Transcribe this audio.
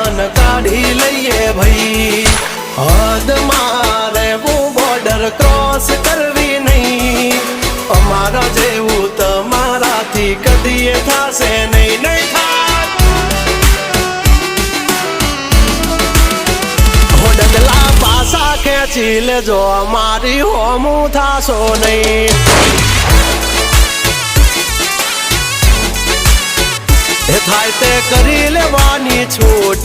જાન કાઢી લઈએ ભાઈ હદ મારે હું બોર્ડર ક્રોસ કરવી નહીં અમારા જેવું તમારાથી કદીએ થાશે નહીં નહીં થાય ડગલા પાસા ખેંચી લેજો અમારી હોમું થાશો નહીં થાય તે કરી લેવાની છૂટ